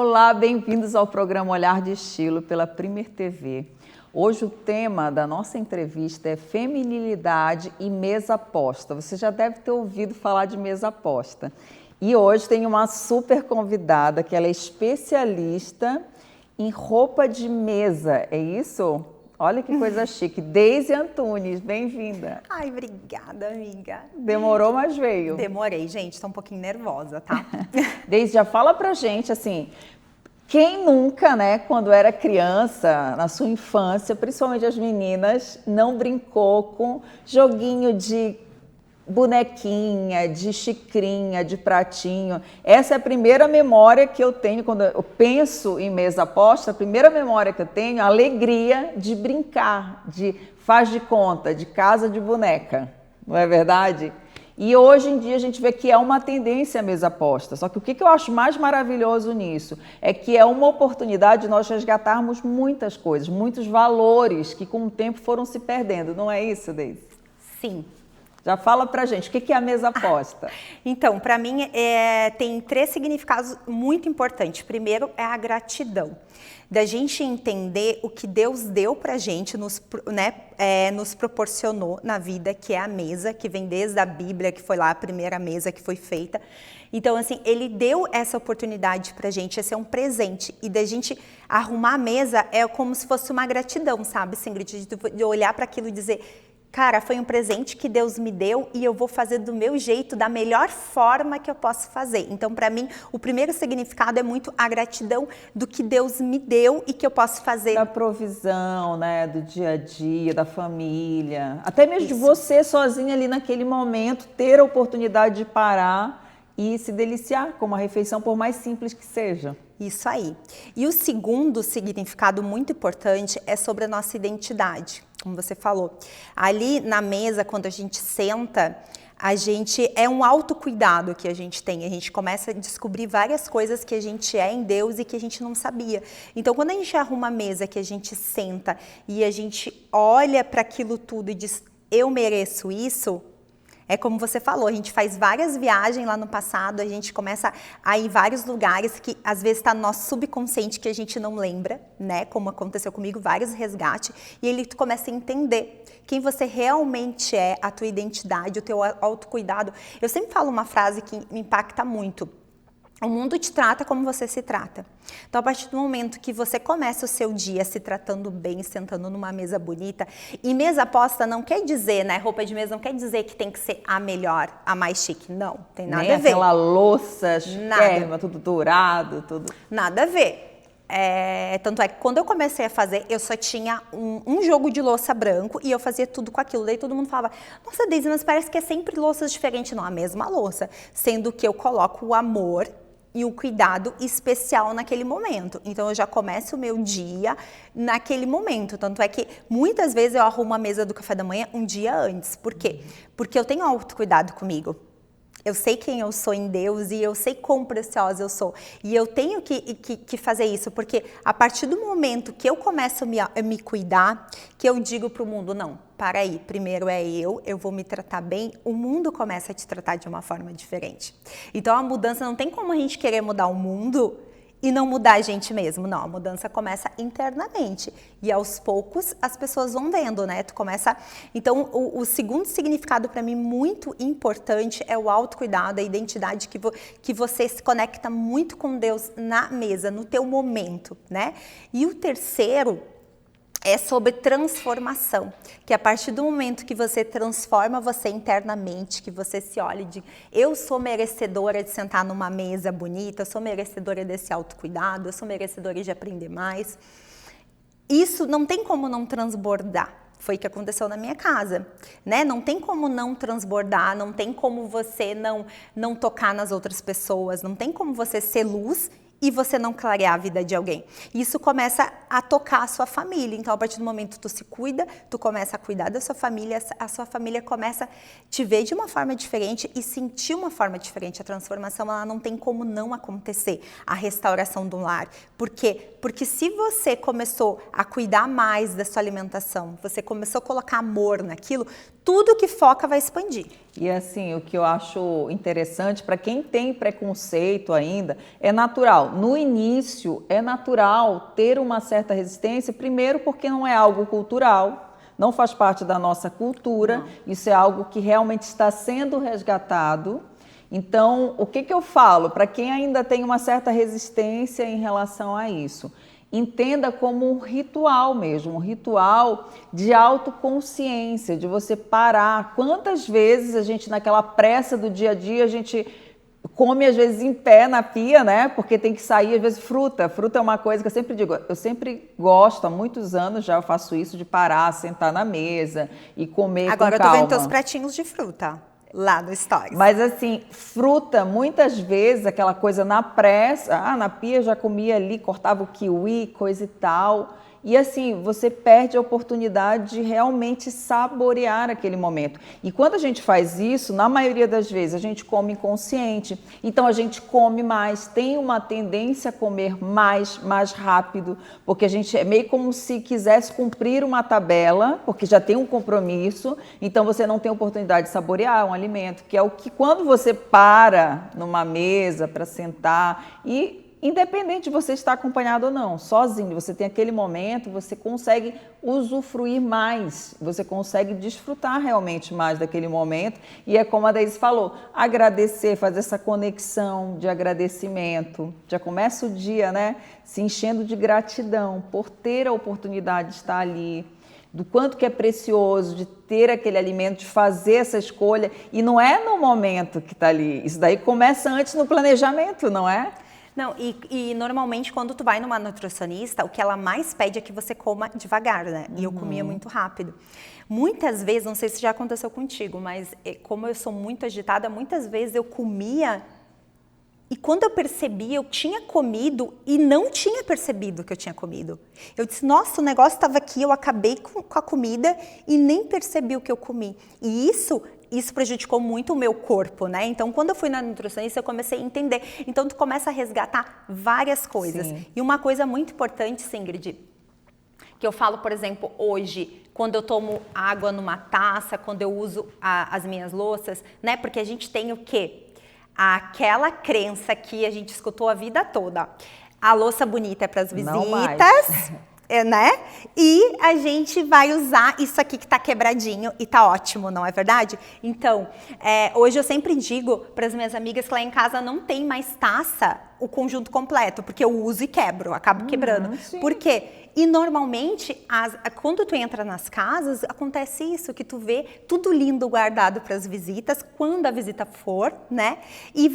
Olá, bem-vindos ao programa Olhar de Estilo pela Primer TV. Hoje o tema da nossa entrevista é feminilidade e mesa posta. Você já deve ter ouvido falar de mesa posta. E hoje tem uma super convidada que ela é especialista em roupa de mesa, é isso? Olha que coisa chique. Deise Antunes, bem-vinda. Ai, obrigada, amiga. Demorou, mas veio. Demorei, gente, tô um pouquinho nervosa, tá? Deise, já fala pra gente, assim, quem nunca, né, quando era criança, na sua infância, principalmente as meninas, não brincou com joguinho de bonequinha, de xicrinha, de pratinho. Essa é a primeira memória que eu tenho quando eu penso em mesa posta. A primeira memória que eu tenho é a alegria de brincar, de faz de conta, de casa de boneca, não é verdade? E hoje em dia a gente vê que é uma tendência a mesa posta. Só que o que eu acho mais maravilhoso nisso é que é uma oportunidade de nós resgatarmos muitas coisas, muitos valores que com o tempo foram se perdendo. Não é isso, Deise? Sim. Já fala pra gente, o que é a mesa posta? Então, para mim, tem 3 significados muito importantes. Primeiro é a gratidão. Da gente entender o que Deus deu pra gente, nos proporcionou na vida, que é a mesa, que vem desde a Bíblia, que foi lá a primeira mesa que foi feita. Então, assim, Ele deu essa oportunidade pra gente, esse é um presente. E da gente arrumar a mesa é como se fosse uma gratidão, sabe, Ingrid? De olhar para aquilo e dizer... Cara, foi um presente que Deus me deu e eu vou fazer do meu jeito, da melhor forma que eu posso fazer. Então, para mim, o primeiro significado é muito a gratidão do que Deus me deu e que eu posso fazer. Da provisão, né, do dia a dia, da família. Até mesmo Isso. de você sozinha ali naquele momento, ter a oportunidade de parar e se deliciar com uma refeição, por mais simples que seja. Isso aí. E o segundo significado muito importante é sobre a nossa identidade, como você falou. Ali na mesa, quando a gente senta, é um autocuidado que a gente tem. A gente começa a descobrir várias coisas que a gente é em Deus e que a gente não sabia. Então, quando a gente arruma a mesa, que a gente senta e a gente olha para aquilo tudo e diz, eu mereço isso... É como você falou, a gente faz várias viagens lá no passado, a gente começa a ir em vários lugares que às vezes está no nosso subconsciente que a gente não lembra, né? Como aconteceu comigo, vários resgates, e ele começa a entender quem você realmente é, a tua identidade, o teu autocuidado. Eu sempre falo uma frase que me impacta muito. O mundo te trata como você se trata. Então, a partir do momento que você começa o seu dia se tratando bem, sentando numa mesa bonita, e mesa posta não quer dizer, né? Roupa de mesa não quer dizer que tem que ser a melhor, a mais chique. Não, tem nada Nem a ver. aquela louça, Nada. tudo dourado, tudo... Nada a ver. Tanto é que quando eu comecei a fazer, eu só tinha um jogo de louça branco e eu fazia tudo com aquilo. Daí todo mundo falava, nossa, Deise, mas parece que é sempre louças diferentes. Não, a mesma louça. Sendo que eu coloco o amor e o cuidado especial naquele momento. Então, eu já começo o meu dia naquele momento. Tanto é que, muitas vezes, eu arrumo a mesa do café da manhã um dia antes. Por quê? Porque eu tenho autocuidado comigo. Eu sei quem eu sou em Deus e eu sei quão preciosa eu sou. E eu tenho que fazer isso, porque a partir do momento que eu começo a me cuidar, que eu digo para o mundo, não, para aí, primeiro eu vou me tratar bem, o mundo começa a te tratar de uma forma diferente. Então a mudança, não tem como a gente querer mudar o mundo e não mudar a gente mesmo, não, a mudança começa internamente e aos poucos as pessoas vão vendo, né, então o segundo significado para mim muito importante é o autocuidado, a identidade que você se conecta muito com Deus na mesa, no teu momento, né, e o terceiro é sobre transformação, que a partir do momento que você transforma você internamente, que você se olha e diz, eu sou merecedora de sentar numa mesa bonita, eu sou merecedora desse autocuidado, eu sou merecedora de aprender mais. Isso não tem como não transbordar. Foi o que aconteceu na minha casa, né? Não tem como não transbordar, não tem como você não tocar nas outras pessoas, não tem como você ser luz e você não clarear a vida de alguém. Isso começa a tocar a sua família. Então, a partir do momento que tu se cuida, tu começa a cuidar da sua família, a sua família começa a te ver de uma forma diferente e sentir uma forma diferente. A transformação, ela não tem como não acontecer, a restauração do lar. Por quê? Porque se você começou a cuidar mais da sua alimentação, você começou a colocar amor naquilo, tudo que foca vai expandir. E assim, o que eu acho interessante, para quem tem preconceito ainda, é natural. No início, é natural ter uma certa resistência, primeiro porque não é algo cultural, não faz parte da nossa cultura, não. Isso é algo que realmente está sendo resgatado. Então, o que eu falo para quem ainda tem uma certa resistência em relação a isso? Entenda como um ritual mesmo, um ritual de autoconsciência, de você parar. Quantas vezes a gente, naquela pressa do dia a dia, a gente come às vezes em pé na pia, né? Porque tem que sair, às vezes, fruta. Fruta é uma coisa que eu sempre digo, eu sempre gosto, há muitos anos já eu faço isso, de parar, sentar na mesa e comer Agora com calma. Agora eu tô vendo teus pratinhos de fruta. Lá no Stories. Mas assim, fruta, muitas vezes, aquela coisa na pressa, na pia já comia ali, cortava o kiwi, coisa e tal. E assim, você perde a oportunidade de realmente saborear aquele momento. E quando a gente faz isso, na maioria das vezes, a gente come inconsciente. Então, a gente come mais, tem uma tendência a comer mais rápido, porque a gente é meio como se quisesse cumprir uma tabela, porque já tem um compromisso, então você não tem oportunidade de saborear um alimento, que é o que quando você para numa mesa para sentar e independente de você estar acompanhado ou não, sozinho, você tem aquele momento, você consegue usufruir mais, você consegue desfrutar realmente mais daquele momento. E é como a Daisy falou, agradecer, fazer essa conexão de agradecimento. Já começa o dia, né, se enchendo de gratidão por ter a oportunidade de estar ali, do quanto que é precioso de ter aquele alimento, de fazer essa escolha. E não é no momento que está ali, isso daí começa antes no planejamento, não é? Não, e normalmente quando tu vai numa nutricionista, o que ela mais pede é que você coma devagar, né? E eu comia muito rápido. Muitas vezes, não sei se já aconteceu contigo, mas como eu sou muito agitada, muitas vezes eu comia e quando eu percebi, eu tinha comido e não tinha percebido que eu tinha comido. Eu disse, nossa, o negócio estava aqui, eu acabei com a comida e nem percebi o que eu comi. E isso prejudicou muito o meu corpo, né? Então, quando eu fui na nutricionista, eu comecei a entender. Então, tu começa a resgatar várias coisas. Sim. E uma coisa muito importante, Ingrid, que eu falo, por exemplo, hoje, quando eu tomo água numa taça, quando eu uso as minhas louças, né? Porque a gente tem o quê? Aquela crença que a gente escutou a vida toda. A louça bonita é para as visitas, né? E a gente vai usar isso aqui que tá quebradinho e tá ótimo, não é verdade? Então, hoje eu sempre digo para as minhas amigas que lá em casa não tem mais taça, o conjunto completo, porque eu uso e quebro, acabo quebrando. Sim. Por quê? E normalmente, quando tu entra nas casas, acontece isso, que tu vê tudo lindo guardado para as visitas, quando a visita for, né? E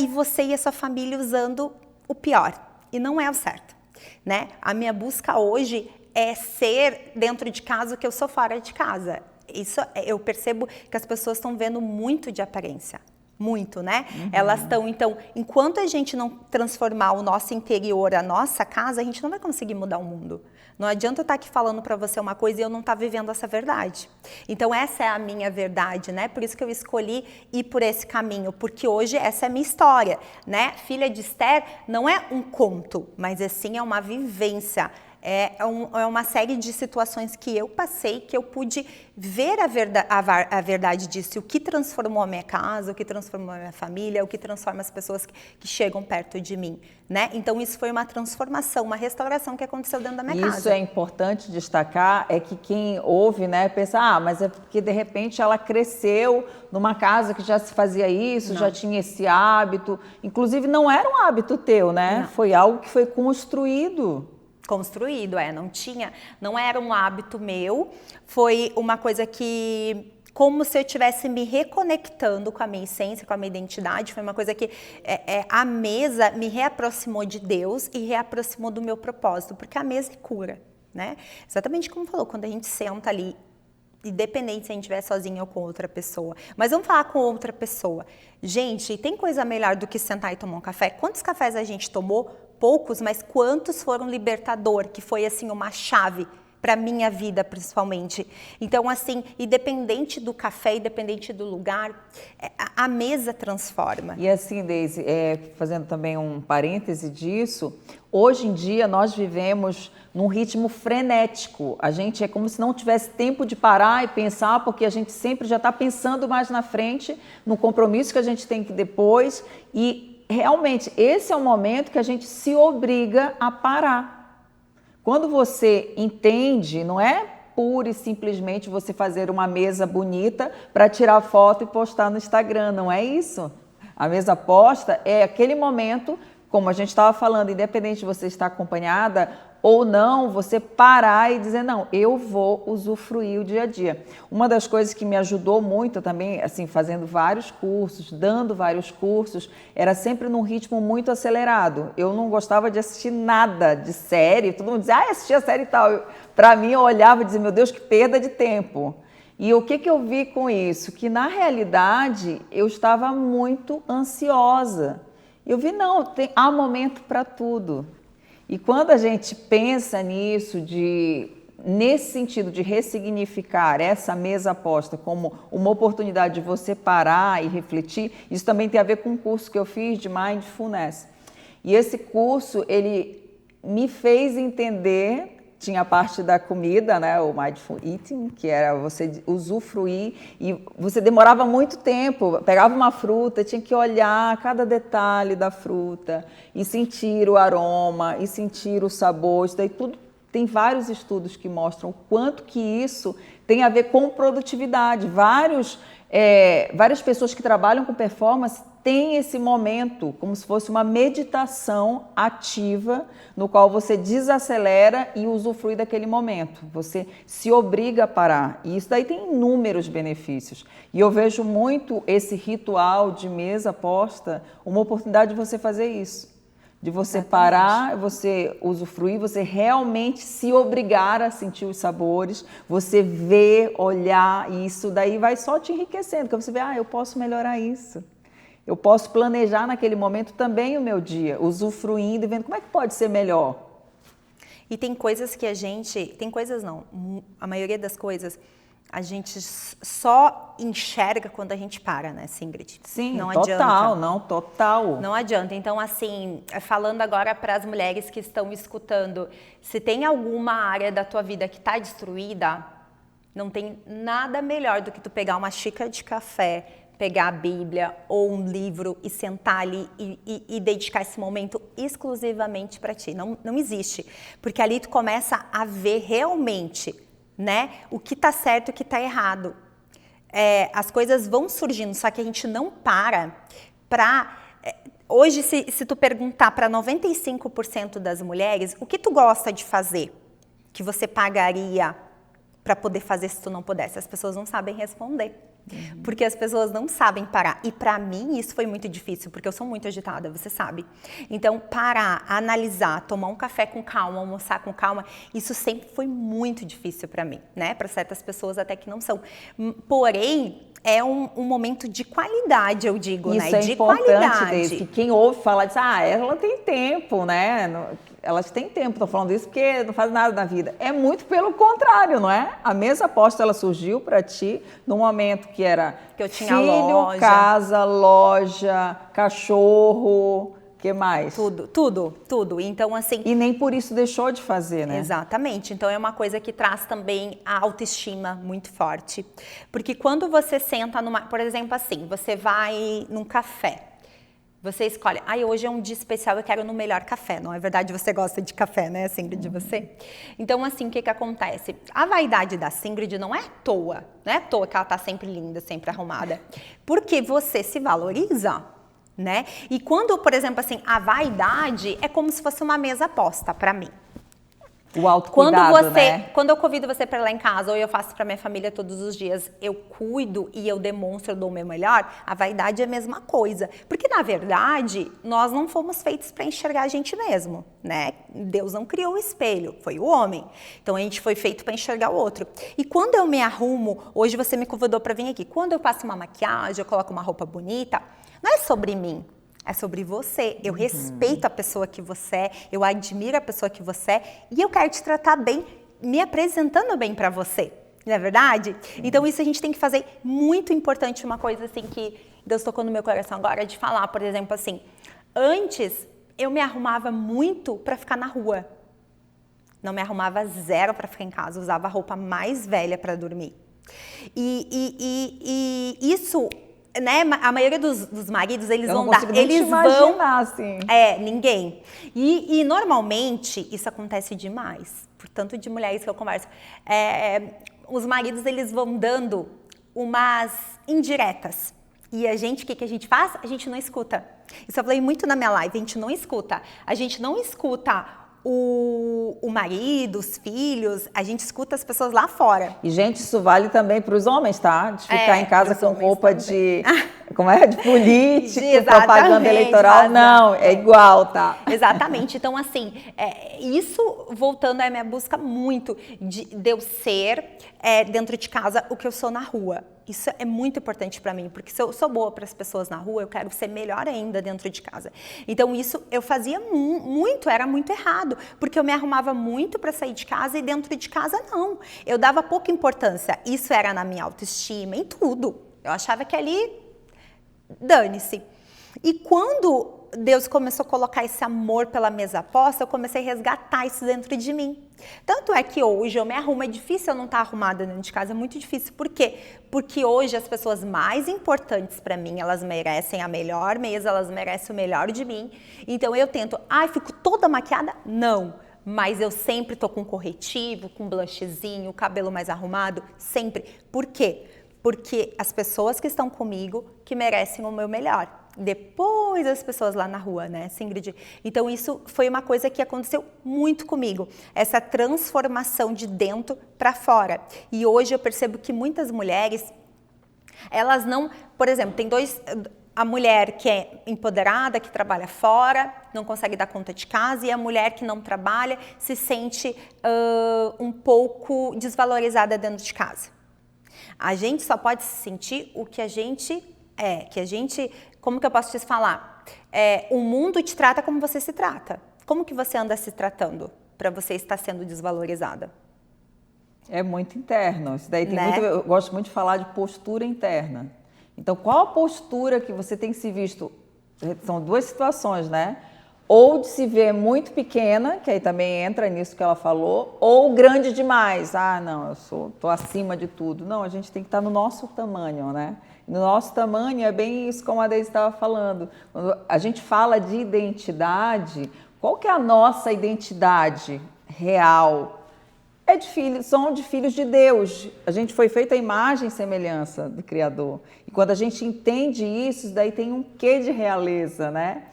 você e a sua família usando o pior, e não é o certo, né? A minha busca hoje é ser dentro de casa o que eu sou fora de casa. Isso eu percebo que as pessoas estão vendo muito de aparência. Muito, né? Elas estão, então, enquanto a gente não transformar o nosso interior, a nossa casa, a gente não vai conseguir mudar o mundo. Não adianta eu estar aqui falando para você uma coisa e eu não estar vivendo essa verdade. Então, essa é a minha verdade, né? Por isso que eu escolhi ir por esse caminho, porque hoje essa é a minha história, né? Filha de Esther não é um conto, mas assim é uma vivência. É uma série de situações que eu passei, que eu pude ver a verdade disso, o que transformou a minha casa, o que transformou a minha família, o que transforma as pessoas que chegam perto de mim, né? Então isso foi uma transformação, uma restauração que aconteceu dentro da minha casa. Isso é importante destacar, é que quem ouve, né, pensa, mas é porque de repente ela cresceu numa casa que já se fazia isso, já tinha esse hábito, inclusive não era um hábito teu, né? Não. Foi algo que foi construído, não era um hábito meu, foi uma coisa que, como se eu estivesse me reconectando com a minha essência, com a minha identidade, foi uma coisa que a mesa me reaproximou de Deus e reaproximou do meu propósito, porque a mesa é cura, né? Exatamente como falou, quando a gente senta ali, independente se a gente estiver sozinho ou com outra pessoa. Mas vamos falar com outra pessoa. Gente, tem coisa melhor do que sentar e tomar um café? Quantos cafés a gente tomou? Poucos, mas quantos foram libertador, que foi assim uma chave para minha vida, principalmente. Então, assim, independente do café, independente do lugar, a mesa transforma. E assim, Deise, fazendo também um parêntese disso, hoje em dia nós vivemos num ritmo frenético. A gente é como se não tivesse tempo de parar e pensar, porque a gente sempre já está pensando mais na frente, no compromisso que a gente tem que depois. E realmente esse é o momento que a gente se obriga a parar. Quando você entende, não é pura e simplesmente você fazer uma mesa bonita para tirar foto e postar no Instagram, não é isso. A mesa posta é aquele momento, como a gente estava falando, independente de você estar acompanhada ou não, você parar e dizer, não, eu vou usufruir o dia a dia. Uma das coisas que me ajudou muito também, assim, fazendo vários cursos, dando vários cursos, era sempre num ritmo muito acelerado. Eu não gostava de assistir nada de série, todo mundo dizia, assisti a série e tal. Para mim, eu olhava e dizia, meu Deus, que perda de tempo. E o que eu vi com isso? Que, na realidade, eu estava muito ansiosa. Eu vi, não, há momento para tudo. E quando a gente pensa nisso, nesse sentido de ressignificar essa mesa posta como uma oportunidade de você parar e refletir, isso também tem a ver com um curso que eu fiz de Mindfulness. E esse curso, ele me fez entender, tinha a parte da comida, né, o Mindful Eating, que era você usufruir, e você demorava muito tempo, pegava uma fruta, tinha que olhar cada detalhe da fruta, e sentir o aroma, e sentir o sabor, isso daí tudo, tem vários estudos que mostram o quanto que isso tem a ver com produtividade. Várias pessoas que trabalham com performance têm esse momento como se fosse uma meditação ativa no qual você desacelera e usufrui daquele momento. Você se obriga a parar. E isso daí tem inúmeros benefícios. E eu vejo muito esse ritual de mesa posta, uma oportunidade de você fazer isso. De você parar, você usufruir, você realmente se obrigar a sentir os sabores, você ver, olhar, e isso daí vai só te enriquecendo, porque você vê, eu posso melhorar isso. Eu posso planejar naquele momento também o meu dia, usufruindo e vendo como é que pode ser melhor. E tem coisas que tem coisas não, a maioria das coisas a gente só enxerga quando a gente para, né, Ingrid? Sim, não total, adianta. Total. Não adianta. Então, assim, falando agora para as mulheres que estão escutando, se tem alguma área da tua vida que está destruída, não tem nada melhor do que tu pegar uma xícara de café, pegar a Bíblia ou um livro e sentar ali e dedicar esse momento exclusivamente para ti. Não existe. Porque ali tu começa a ver realmente, né, o que tá certo e o que tá errado. As coisas vão surgindo, só que a gente não para. Hoje, se tu perguntar para 95% das mulheres, o que tu gosta de fazer, que você pagaria para poder fazer se tu não pudesse, as pessoas não sabem responder. Porque as pessoas não sabem parar. E para mim isso foi muito difícil, porque eu sou muito agitada, você sabe. Então, parar, analisar, tomar um café com calma, almoçar com calma, isso sempre foi muito difícil para mim, né? Para certas pessoas até que não são. Porém, é um momento de qualidade, eu digo, isso né? Isso é importante, Deise, que quem ouve falar diz, ela tem tempo, né? Elas têm tempo, estou falando isso porque não faz nada na vida. É muito pelo contrário, não é? A mesa posta, ela surgiu para ti num momento que era que eu tinha filho, loja, casa, loja, cachorro, que mais? Tudo. Então, assim... E nem por isso deixou de fazer, né? Exatamente. Então, é uma coisa que traz também a autoestima muito forte. Porque quando você senta por exemplo, assim, você vai num café, você escolhe, hoje é um dia especial, eu quero ir no melhor café. Não é verdade? Você gosta de café, né, Ingrid, de você? Então, assim, o que acontece? A vaidade da Ingrid não é à toa. Não é à toa que ela tá sempre linda, sempre arrumada. Porque você se valoriza, né? E quando, por exemplo, assim, a vaidade é como se fosse uma mesa posta para mim. O autocuidado, né? Quando eu convido você para ir lá em casa, ou eu faço para minha família todos os dias, eu cuido e eu demonstro, eu dou o meu melhor, a vaidade é a mesma coisa. Porque, na verdade, nós não fomos feitos para enxergar a gente mesmo, né? Deus não criou o espelho, foi o homem. Então, a gente foi feito para enxergar o outro. E quando eu me arrumo, hoje você me convidou para vir aqui, quando eu passo uma maquiagem, eu coloco uma roupa bonita, não é sobre mim. É sobre você. Eu respeito a pessoa que você é, eu admiro a pessoa que você é e eu quero te tratar bem me apresentando bem para você, não é verdade? Então isso a gente tem que fazer. Muito importante, uma coisa assim que Deus tocou no meu coração agora de falar, por exemplo, assim, antes eu me arrumava muito para ficar na rua. Não me arrumava zero para ficar em casa, usava a roupa mais velha para dormir. E isso, né, a maioria dos maridos, eles vão dar, eles vão, assim. Ninguém. E normalmente isso acontece demais, portanto de mulheres que eu converso, os maridos, eles vão dando umas indiretas. E a gente, o que a gente faz? A gente não escuta. Isso eu falei muito na minha live, a gente não escuta. A gente não escuta o marido, os filhos, a gente escuta as pessoas lá fora. E, gente, isso vale também para os homens, tá? De ficar em casa com roupa também. De político, propaganda eleitoral. Não, é igual, tá? Exatamente. Então, assim, isso, voltando à minha busca muito de eu ser dentro de casa o que eu sou na rua. Isso é muito importante para mim, porque se eu sou boa para as pessoas na rua, eu quero ser melhor ainda dentro de casa. Então isso eu fazia muito, era muito errado, porque eu me arrumava muito para sair de casa e dentro de casa não. Eu dava pouca importância, isso era na minha autoestima, em tudo. Eu achava que ali, dane-se. E quando Deus começou a colocar esse amor pela mesa posta, eu comecei a resgatar isso dentro de mim. Tanto é que hoje eu me arrumo, é difícil eu não estar arrumada dentro de casa, é muito difícil. Por quê? Porque hoje as pessoas mais importantes para mim, elas merecem a melhor mesa, elas merecem o melhor de mim. Então eu tento, fico toda maquiada? Não. Mas eu sempre tô com corretivo, com blushzinho, o cabelo mais arrumado, sempre. Por quê? Porque as pessoas que estão comigo que merecem o meu melhor. Depois as pessoas lá na rua, né, Ingrid? Então isso foi uma coisa que aconteceu muito comigo, essa transformação de dentro para fora. E hoje eu percebo que muitas mulheres, elas não, por exemplo, tem a mulher que é empoderada, que trabalha fora, não consegue dar conta de casa, e a mulher que não trabalha se sente um pouco desvalorizada dentro de casa. A gente só pode se sentir o que a gente como que eu posso te falar? O mundo te trata como você se trata. Como que você anda se tratando para você estar sendo desvalorizada? É muito interno. Isso daí tem eu gosto muito de falar de postura interna. Então, qual a postura que você tem se visto? São duas situações, né? Ou de se ver muito pequena, que aí também entra nisso que ela falou, ou grande demais. Não, tô acima de tudo. Não, a gente tem que estar no nosso tamanho, né? No nosso tamanho é bem isso como a Deise estava falando. Quando a gente fala de identidade, qual que é a nossa identidade real? São de filhos de Deus. A gente foi feita à imagem e semelhança do Criador. E quando a gente entende isso daí tem um quê de realeza, né?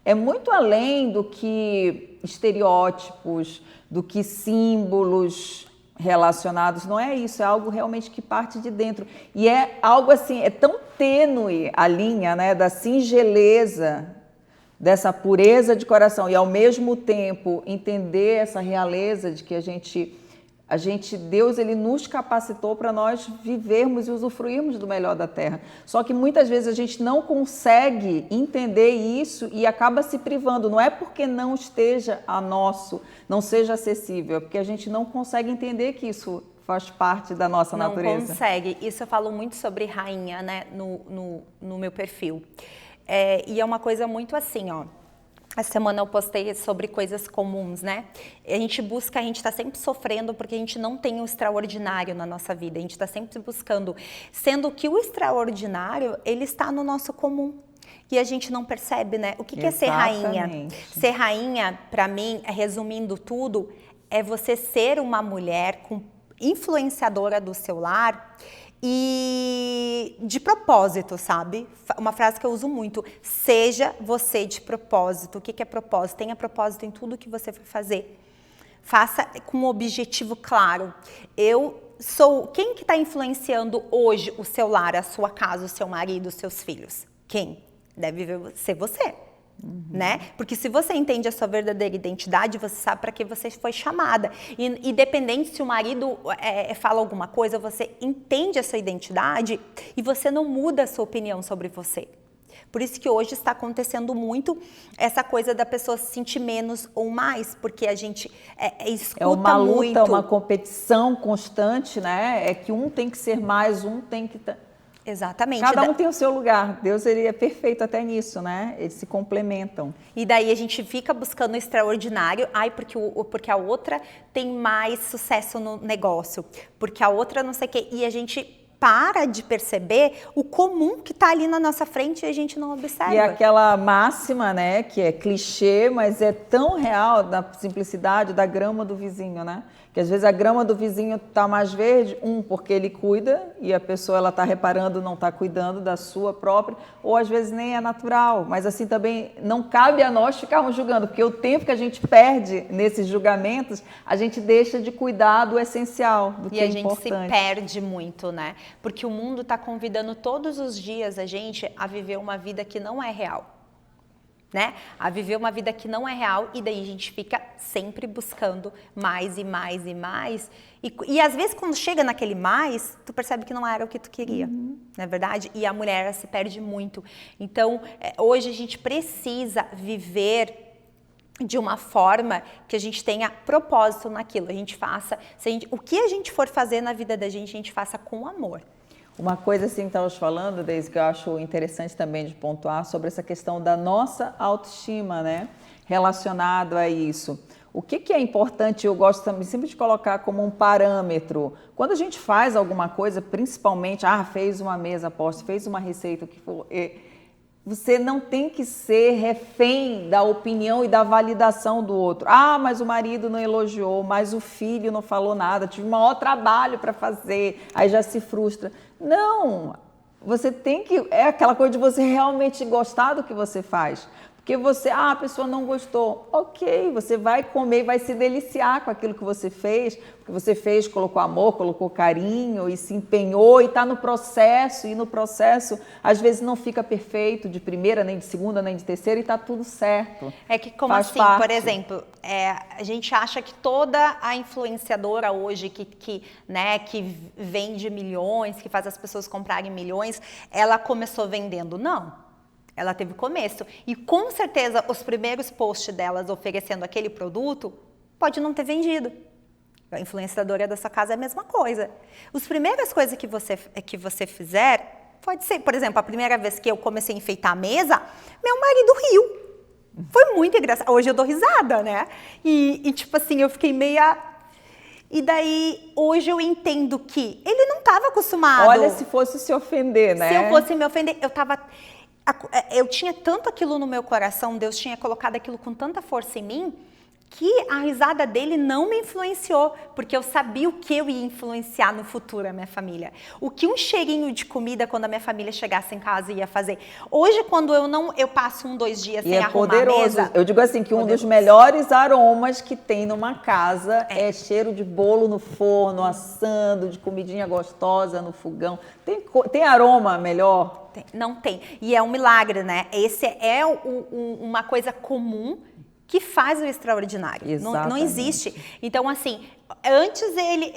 É muito além do que estereótipos, do que símbolos relacionados, não é isso, é algo realmente que parte de dentro. E é algo assim, é tão tênue a linha, né, da singeleza, dessa pureza de coração e ao mesmo tempo entender essa realeza de que Deus, ele nos capacitou para nós vivermos e usufruirmos do melhor da terra. Só que muitas vezes a gente não consegue entender isso e acaba se privando. Não é porque não esteja não seja acessível, é porque a gente não consegue entender que isso faz parte da nossa natureza. Não consegue. Isso eu falo muito sobre rainha, né, no meu perfil. E é uma coisa muito assim, ó. Essa semana eu postei sobre coisas comuns, né? A gente está sempre sofrendo porque a gente não tem o extraordinário na nossa vida. A gente está sempre buscando, sendo que o extraordinário, ele está no nosso comum. E a gente não percebe, né? O que é ser rainha? Ser rainha, para mim, resumindo tudo, é você ser uma mulher influenciadora do seu lar e de propósito, sabe? Uma frase que eu uso muito, seja você de propósito. O que é propósito? Tenha propósito em tudo que você for fazer. Faça com um objetivo claro. Quem que está influenciando hoje o seu lar, a sua casa, o seu marido, os seus filhos? Quem? Deve ser você. Né? Porque se você entende a sua verdadeira identidade, você sabe para que você foi chamada. E independente se o marido fala alguma coisa, você entende essa identidade e você não muda a sua opinião sobre você. Por isso que hoje está acontecendo muito essa coisa da pessoa se sentir menos ou mais, porque a gente escuta muito. É uma luta, uma competição constante, né? É que um tem que ser mais, um tem que... Exatamente. Cada um tem o seu lugar. Deus, ele é perfeito até nisso, né? Eles se complementam. E daí a gente fica buscando o extraordinário, porque a outra tem mais sucesso no negócio, porque a outra não sei o quê. E a gente para de perceber o comum que está ali na nossa frente e a gente não observa. E aquela máxima, né, que é clichê, mas é tão real da simplicidade da grama do vizinho, né? Que às vezes a grama do vizinho está mais verde, porque ele cuida e a pessoa ela está reparando, não está cuidando da sua própria, ou às vezes nem é natural. Mas assim também não cabe a nós ficarmos julgando, porque o tempo que a gente perde nesses julgamentos, a gente deixa de cuidar do essencial, do que é importante. E a gente se perde muito, né? Porque o mundo está convidando todos os dias a gente a viver uma vida que não é real. Né? A viver uma vida que não é real, e daí a gente fica sempre buscando mais e mais e mais, e às vezes quando chega naquele mais, tu percebe que não era o que tu queria, não é verdade? E a mulher ela se perde muito. Então hoje a gente precisa viver de uma forma que a gente tenha propósito naquilo, a gente faça, o que a gente for fazer na vida da gente, a gente faça com amor. Uma coisa assim que estávamos falando, Deise, que eu acho interessante também de pontuar sobre essa questão da nossa autoestima, né? Relacionado a isso. O que é importante, eu gosto também sempre de colocar como um parâmetro. Quando a gente faz alguma coisa, principalmente, fez uma mesa aposta, fez uma receita, o que for, você não tem que ser refém da opinião e da validação do outro. Mas o marido não elogiou, mas o filho não falou nada, tive o maior trabalho para fazer, aí já se frustra. Não, você tem que... É aquela coisa de você realmente gostar do que você faz. Porque você, a pessoa não gostou. Ok, você vai comer, vai se deliciar com aquilo que você fez. Porque você fez, colocou amor, colocou carinho e se empenhou e está no processo. E no processo, às vezes, não fica perfeito de primeira, nem de segunda, nem de terceira e está tudo certo. É que como Faz assim, parte. por exemplo, a gente acha que toda a influenciadora hoje que vende milhões, que faz as pessoas comprarem milhões, ela começou vendendo. Não. Ela teve começo. E com certeza os primeiros posts delas oferecendo aquele produto pode não ter vendido. A influenciadora da sua casa é a mesma coisa. As primeiras coisas que você fizer, pode ser, por exemplo, a primeira vez que eu comecei a enfeitar a mesa, meu marido riu. Foi muito engraçado. Hoje eu dou risada, né? E tipo assim, eu fiquei meia... E daí, hoje eu entendo que ele não estava acostumado. Olha, se fosse se ofender, né? Se eu fosse me ofender, eu tinha tanto aquilo no meu coração, Deus tinha colocado aquilo com tanta força em mim, que a risada dele não me influenciou, porque eu sabia o que eu ia influenciar no futuro a minha família. O que um cheirinho de comida quando a minha família chegasse em casa ia fazer. Hoje, quando eu passo 2 dias sem arrumar poderoso. a mesa... Eu digo assim, que um dos melhores aromas que tem numa casa é cheiro de bolo no forno, assando, de comidinha gostosa no fogão. Tem aroma melhor? Não tem. E é um milagre, né? Esse é uma coisa comum que faz o extraordinário. Não existe. Então, assim, antes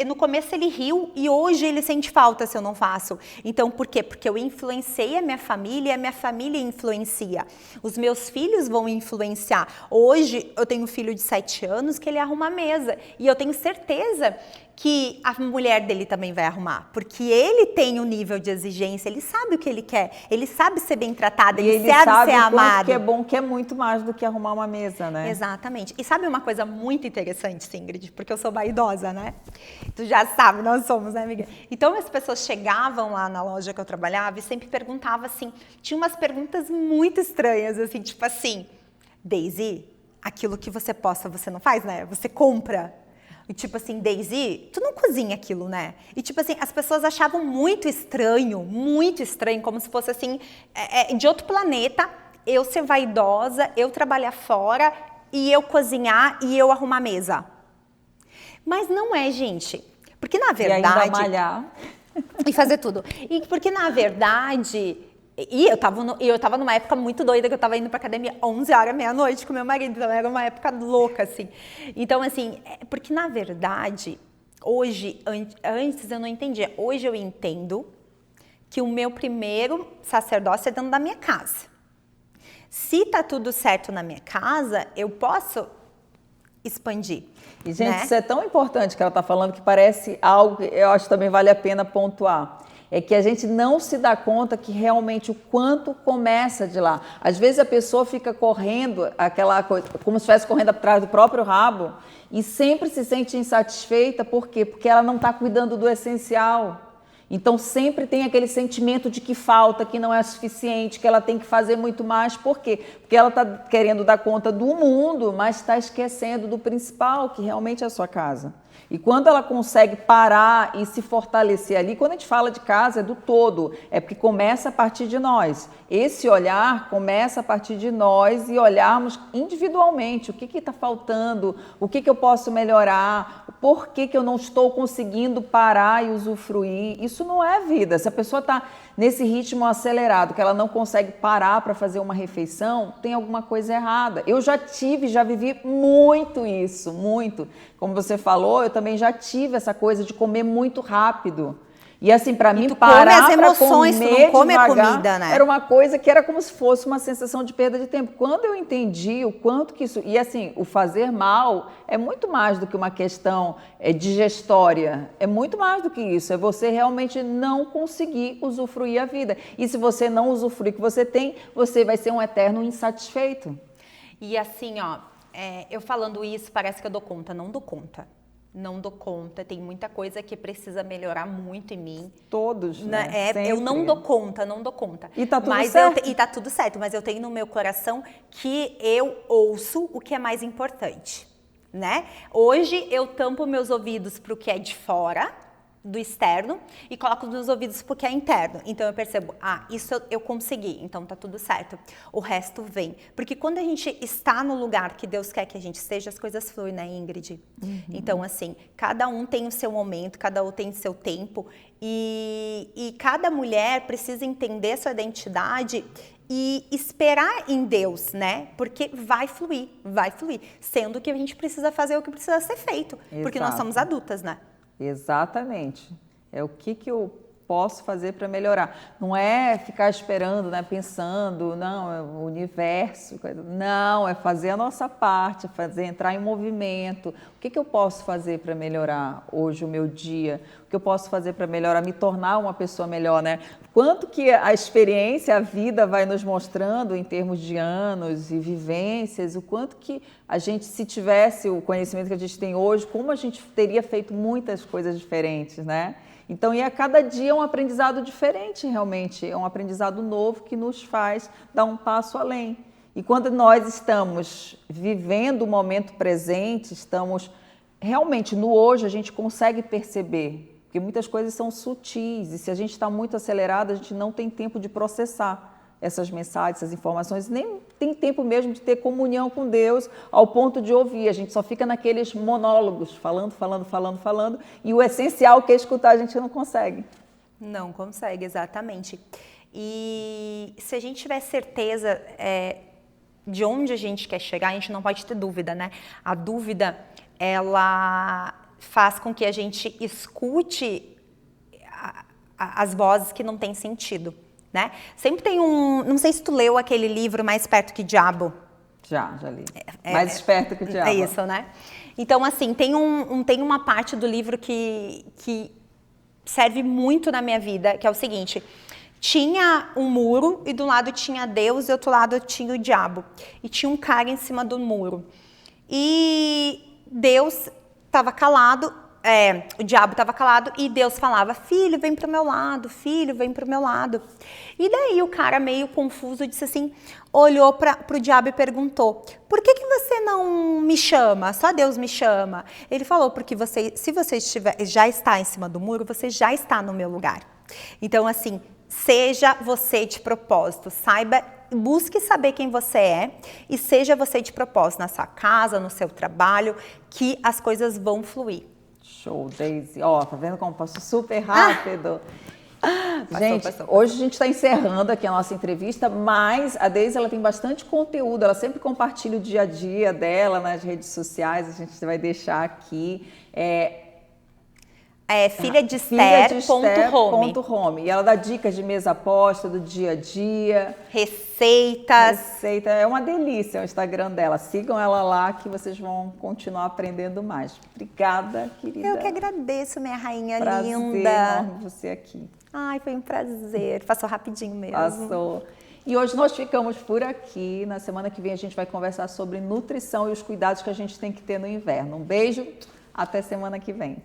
no começo ele riu e hoje ele sente falta se eu não faço. Então, por quê? Porque eu influenciei a minha família e a minha família influencia. Os meus filhos vão influenciar. Hoje, eu tenho um filho de 7 anos que ele arruma a mesa. E eu tenho certeza que a mulher dele também vai arrumar, porque ele tem um nível de exigência, ele sabe o que ele quer, ele sabe ser bem tratado, ele sabe ser amado. Que é bom, que é muito mais do que arrumar uma mesa, né? Exatamente. E sabe uma coisa muito interessante, Ingrid, porque eu sou vaidosa, né? Tu já sabe, nós somos, né, amiga? Então as pessoas chegavam lá na loja que eu trabalhava e sempre perguntavam assim, tinha umas perguntas muito estranhas, assim, tipo assim, Deise, aquilo que você posta, você não faz, né? Você compra. E tipo assim, Deise, tu não cozinha aquilo, né? E tipo assim, as pessoas achavam muito estranho, como se fosse assim, de outro planeta, eu ser vaidosa, eu trabalhar fora, e eu cozinhar, e eu arrumar a mesa. Mas não é, gente. Porque na verdade... E ainda malhar. E fazer tudo. E porque na verdade... E eu tava numa época muito doida, que eu tava indo pra academia 11 horas, meia-noite com meu marido, então era uma época louca, assim. Então, assim, porque na verdade, hoje, antes eu não entendia, hoje eu entendo que o meu primeiro sacerdócio é dentro da minha casa. Se tá tudo certo na minha casa, eu posso expandir. E, gente, né? Isso é tão importante que ela está falando, que parece algo que eu acho que também vale a pena pontuar. É que a gente não se dá conta que realmente o quanto começa de lá. Às vezes a pessoa fica correndo, aquela coisa, como se estivesse correndo atrás do próprio rabo, e sempre se sente insatisfeita. Por quê? Porque ela não está cuidando do essencial. Então sempre tem aquele sentimento de que falta, que não é suficiente, que ela tem que fazer muito mais. Por quê? Porque ela está querendo dar conta do mundo, mas está esquecendo do principal, que realmente é a sua casa. E quando ela consegue parar e se fortalecer ali, quando a gente fala de casa, é do todo, é porque começa a partir de nós. Esse olhar começa a partir de nós e olharmos individualmente o que está faltando, o que eu posso melhorar, por que eu não estou conseguindo parar e usufruir. Isso não é vida. Se a pessoa está nesse ritmo acelerado, que ela não consegue parar para fazer uma refeição, tem alguma coisa errada. Eu já vivi muito isso, muito. Como você falou, eu também já tive essa coisa de comer muito rápido. E assim, para mim, parar para comer devagar, comida, né? era uma coisa que era como se fosse uma sensação de perda de tempo. Quando eu entendi o quanto que isso... E assim, o fazer mal é muito mais do que uma questão digestória. É muito mais do que isso. É você realmente não conseguir usufruir a vida. E se você não usufruir o que você tem, você vai ser um eterno insatisfeito. E assim, ó, eu falando isso, parece que eu dou conta. Não dou conta. Não dou conta, tem muita coisa que precisa melhorar muito em mim. Todos, né? Eu não dou conta, não dou conta. E tá tudo certo. E tá tudo certo, mas eu tenho no meu coração que eu ouço o que é mais importante, né? Hoje eu tampo meus ouvidos pro que é de fora, do externo, e coloco os meus ouvidos pro que é interno. Então eu percebo, isso eu consegui, então tá tudo certo. O resto vem. Porque quando a gente está no lugar que Deus quer que a gente esteja, as coisas fluem, né, Ingrid? Uhum. Então, assim, cada um tem o seu momento, cada um tem o seu tempo, e cada mulher precisa entender sua identidade e esperar em Deus, né? Porque vai fluir, sendo que a gente precisa fazer o que precisa ser feito, Exato. Porque nós somos adultas, né? Exatamente. É o que eu posso fazer para melhorar. Não é ficar esperando, né, pensando, não, é o universo. Não, é fazer a nossa parte, entrar em movimento. O que eu posso fazer para melhorar hoje o meu dia? O que eu posso fazer para melhorar, me tornar uma pessoa melhor, né? Quanto que a experiência, a vida vai nos mostrando em termos de anos e vivências, o quanto que a gente, se tivesse o conhecimento que a gente tem hoje, como a gente teria feito muitas coisas diferentes, né? Então, e a cada dia é um aprendizado diferente, realmente, é um aprendizado novo que nos faz dar um passo além. E quando nós estamos vivendo o momento presente, estamos realmente no hoje, a gente consegue perceber, porque muitas coisas são sutis, e se a gente está muito acelerado, a gente não tem tempo de processar essas mensagens, essas informações, nem tem tempo mesmo de ter comunhão com Deus ao ponto de ouvir. A gente só fica naqueles monólogos, falando, e o essencial que é escutar a gente não consegue. Não consegue, exatamente. E se a gente tiver certeza de onde a gente quer chegar, a gente não pode ter dúvida, né? A dúvida, ela faz com que a gente escute as vozes que não têm sentido. Né? Sempre tem não sei se tu leu aquele livro Mais Esperto que Diabo. Já li. Mais Esperto que o Diabo. É isso, né? Então, assim, tem uma parte do livro que serve muito na minha vida, que é o seguinte: tinha um muro e do lado tinha Deus e do outro lado tinha o diabo. E tinha um cara em cima do muro. E Deus estava calado, o diabo estava calado e Deus falava: filho, vem pro meu lado, filho, vem pro meu lado. E daí o cara, meio confuso, disse assim, olhou pro diabo e perguntou: por que você não me chama? Só Deus me chama. Ele falou: porque se você já está em cima do muro, você já está no meu lugar. Então, assim, seja você de propósito, busque saber quem você é e seja você de propósito na sua casa, no seu trabalho, que as coisas vão fluir. Show, Daisy. Tá vendo como passou super rápido? Gente, hoje a gente está encerrando aqui a nossa entrevista, mas a Daisy, ela tem bastante conteúdo, ela sempre compartilha o dia a dia dela nas redes sociais, a gente vai deixar aqui. É filhadester.home. Home. E ela dá dicas de mesa aposta, do dia a dia. Receitas. Receita. É uma delícia o Instagram dela. Sigam ela lá que vocês vão continuar aprendendo mais. Obrigada, querida. Eu que agradeço, minha rainha Prazer linda. enorme você aqui. Ai, foi um prazer. Passou rapidinho mesmo. Passou. E hoje nós ficamos por aqui. Na semana que vem a gente vai conversar sobre nutrição e os cuidados que a gente tem que ter no inverno. Um beijo, até semana que vem.